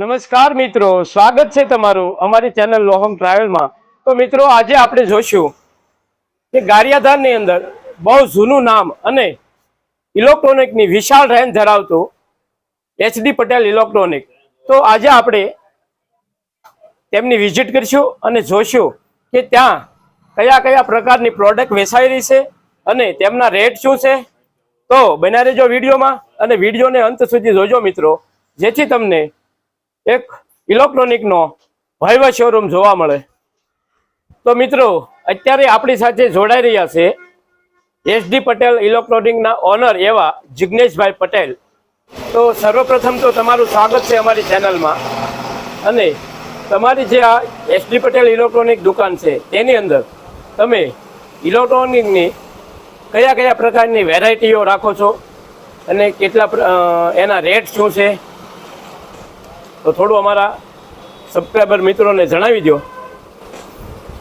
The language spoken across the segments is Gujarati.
નમસ્કાર મિત્રો, સ્વાગત છે તમારું અમારી ચેનલ લોહમ ટ્રાવેલમાં। તો મિત્રો, આજે આપણે જોશું કે ગારિયાધારની અંદર બહુ જૂનું નામ અને ઇલેક્ટ્રોનિકની વિશાળ રેન્જ ધરાવતું એચડી પટેલ ઇલેક્ટ્રોનિક। તો આજે આપણે તેમની વિઝિટ કરીશું અને જોશું કે ત્યાં કયા કયા પ્રકારની પ્રોડક્ટ વેચાઈ રહી છે અને તેમના રેટ શું છે। તો બન્યા રહેજો વિડીયોમાં અને વિડીયોને અંત સુધી જોજો મિત્રો, જેથી તમને એક ઇલેક્ટ્રોનિકનો ભવ્ય શોરૂમ જોવા મળે। તો મિત્રો, અત્યારે આપણી સાથે જોડાઈ રહ્યા છે એચડી પટેલ ઇલેક્ટ્રોનિકના ઓનર એવા જિગ્નેશભાઈ પટેલ। તો સર્વપ્રથમ તો તમારું સ્વાગત છે અમારી ચેનલમાં। અને તમારી જે આ એચડી પટેલ ઇલેક્ટ્રોનિક દુકાન છે તેની અંદર તમે ઇલેક્ટ્રોનિકની કયા કયા પ્રકારની વેરાયટીઓ રાખો છો અને કેટલા એના રેટ શું છે, તો થોડું અમારા સબસ્ક્રાઈબર મિત્રોને જણાવી દો।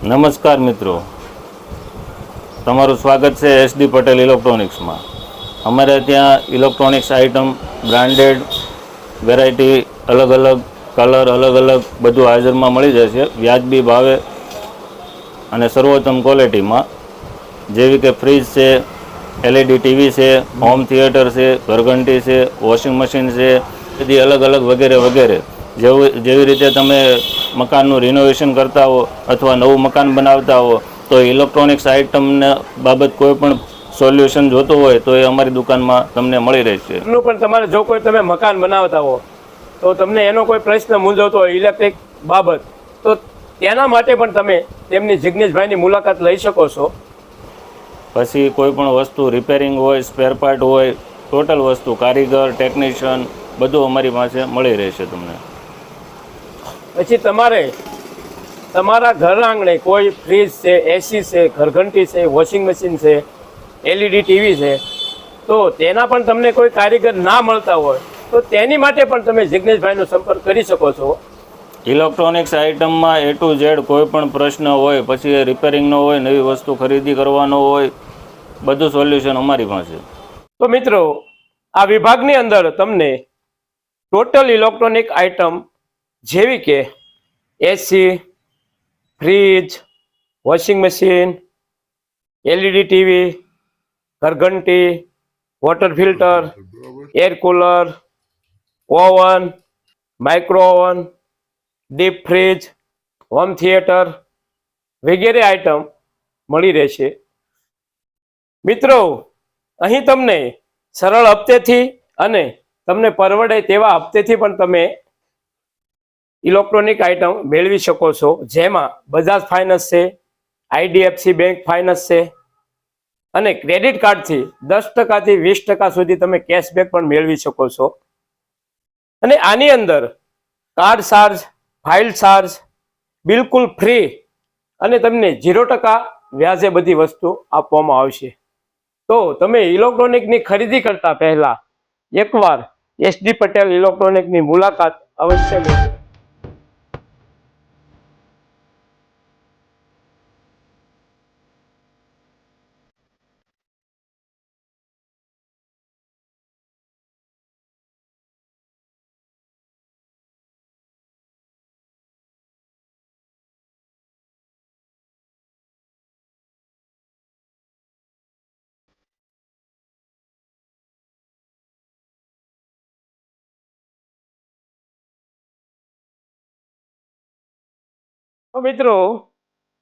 નમસ્કાર મિત્રો, તમારું સ્વાગત છે એચડી પટેલ ઇલેક્ટ્રોનિક્સમાં। અમારે ત્યાં ઇલેક્ટ્રોનિક્સ આઇટમ બ્રાન્ડેડ વેરાયટી અલગ અલગ કલર અલગ અલગ બધું હાજરમાં મળી જશે વ્યાજબી ભાવે અને સર્વોત્તમ ક્વોલિટીમાં। જેવી કે ફ્રીજ છે, એલઈડી ટીવી છે, હોમ થિયેટર છે, ઘરઘંટી છે, વોશિંગ મશીન છે, બધી અલગ અલગ વગેરે વગેરે। જેવી રીતે તમે મકાનનું રિનોવેશન કરતા હો અથવા નવું મકાન બનાવતા હો તો ઇલેક્ટ્રોનિક્સ આઇટમને બાબત કોઈ પણ સોલ્યુશન જોતું હોય તો એ અમારી દુકાનમાં તમને મળી રહેશે। એનું પણ તમારે જો કોઈ તમે મકાન બનાવતા હો તો તમને એનો કોઈ પ્રશ્ન મૂંઝવતો હોય ઇલેક્ટ્રિક બાબત, તો તેના માટે પણ તમે તેમની જિગ્નેશભાઈની મુલાકાત લઈ શકો છો। પછી કોઈ પણ વસ્તુ રિપેરિંગ હોય, સ્પેર પાર્ટ હોય, ટોટલ વસ્તુ કારીગર ટેકનિશિયન બધું અમારી પાસે મળી રહેશે તમને। પછી તમારે તમારા ઘર આંગણે કોઈ ફ્રીજ છે, એસી છે, ઘરઘંટી છે, વોશિંગ મશીન છે, એલઈડી ટીવી છે, તો તેના પણ તમને કોઈ કારીગર ના મળતા હોય તો તેની માટે પણ તમે જિગ્નેશભાઈનો સંપર્ક કરી શકો છો। ઇલેક્ટ્રોનિક્સ આઇટમમાં એ ટુ ઝેડ કોઈ પણ પ્રશ્ન હોય, પછી એ રિપેરિંગનો હોય, નવી વસ્તુ ખરીદી કરવાનો હોય, બધું સોલ્યુશન અમારી પાસે। તો મિત્રો, આ વિભાગની અંદર તમને ટોટલ ઇલેક્ટ્રોનિક આઇટમ જેવી કે AC, fridge, washing machine, LED TV, ઘરઘંટી, water filter, air cooler, oven, micro oven, deep fridge, home theatre વગેરે આઇટમ મળી રહેશે। મિત્રો, અહીં તમને સરળ હપ્તેથી અને તમને પરવડે તેવા હપ્તેથી પણ તમે ઇલેક્ટ્રોનિક આઇટમ મેળવી શકો છો, જેમાં બજાજ ફાઇનાન્સ છે, આઈડીએફસી બેંક ફાઇનાન્સ છે અને ક્રેડિટ કાર્ડથી 10% થી 20% સુધી તમે કેશબેક પણ મેળવી શકો છો। અને આની અંદર કાર્ડ ચાર્જ, ફાઇલ ચાર્જ બિલકુલ ફ્રી અને તમને 0% વ્યાજે બધી વસ્તુ આપવામાં આવશે। તો તમે ઇલેક્ટ્રોનિકની ખરીદી કરતા પહેલા એકવાર એચડી પટેલ ઇલેક્ટ્રોનિકની મુલાકાત અવશ્ય લેજો। તો મિત્રો,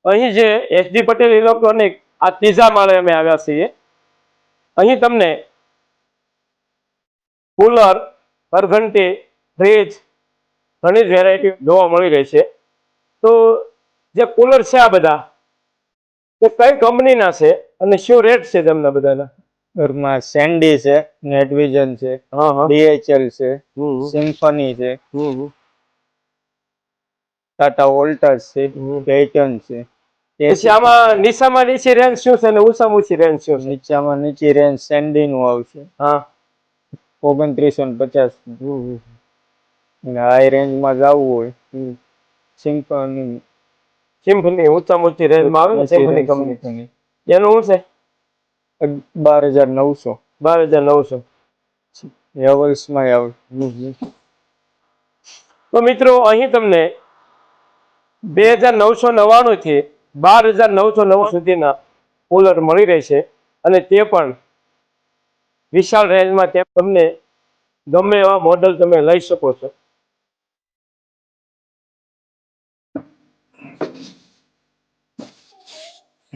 અહીં જે એચડી પટેલ ઇલેક્ટ્રોનિક આ ત્રીજા માળે અમે આવ્યા છીએ। અહીં તમને કુલર, ઘરઘંટી, ફ્રીજ ઘણી જ વેરાયટી જોવા મળી રહી છે। તો જે કુલર છે આ બધા એ કઈ કંપનીના છે અને શું રેટ છે તેમના બધાના? ઘરમાં સેન્ડી છે, નેટવિઝન છે, ડીએચએલ છે, સિમ્ફની છે, ટાટા વોલ્ટાસ છે, પેટર્ન છે। પછી આમાં નીચામાં નીચી રેન્જ શું છે અને ઊંચામાં ઊંચી રેન્જ શું છે? નીચામાં નીચી રેન્જ સેન્ડી નું આવશે, હા, 2950 અને હાઈ રેન્જમાં જવું હોય સિમ્ફની સિમ્ફની ઊંચામાં ઊંચી રેન્જમાં આવે ને સિમ્ફની કંપની, એનું શું છે? 12,900 12,900 હેવલ્સમાં આવે। તો મિત્રો અહીં તમને 2999 થી 12,999 સુધીના કુલર મળી રહેશે અને તે પણ વિશાળ રેન્જમાં ત્યાં તમને ગમે એવા મોડલ તમે લઈ શકો છો.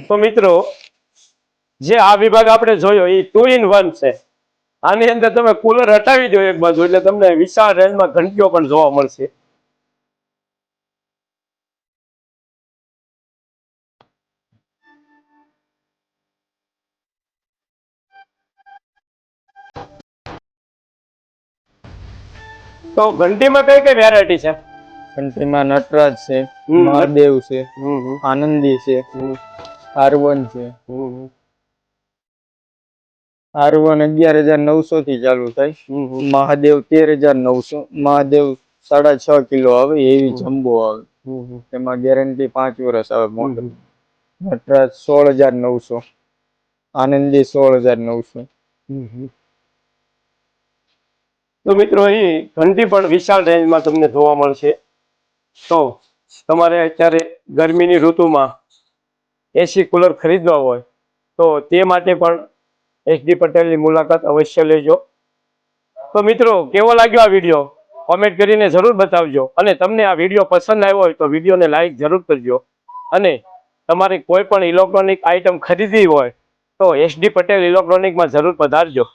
તો મિત્રો જે આ વિભાગ આપણે જોયો એ 2 in 1 છે. આની અંદર તમે કુલર હટાવી દો એક બાજુ એટલે તમને વિશાળ રેન્જમાં ઘંટીઓ પણ જોવા મળશે. તો ઘંટીમાં કઈ કઈ વેરાયટી છે? ઘંટીમાં નટરાજ છે, મહાદેવ છે, આનંદી છે, R1 છે. R1 11,900 થી ચાલુ થાય. મહાદેવ 13,900. મહાદેવ 6.5 કિલો આવે એવી જમ્બો આવે. તેમાં ગેરંટી 5 વર્ષ આવે મોડલ. નટરાજ 16,900. આનંદી 16,900. તો મિત્રો અહીં ઘંટી પણ વિશાળ રેન્જમાં તમને જોવા મળશે. તો તમારે અત્યારે ગરમીની ઋતુમાં એસી કુલર ખરીદવા હોય તો તે માટે પણ SD પટેલની મુલાકાત અવશ્ય લેજો. તો મિત્રો કેવો લાગ્યો આ વિડીયો કોમેન્ટ કરીને જરૂર બતાવજો અને તમને આ વિડીયો પસંદ આવ્યો હોય તો વિડીયોને લાઈક જરૂર કરજો અને તમારે કોઈ પણ ઇલેક્ટ્રોનિક આઇટમ ખરીદવી હોય તો SD પટેલ ઇલેક્ટ્રોનિકમાં જરૂર પધારજો.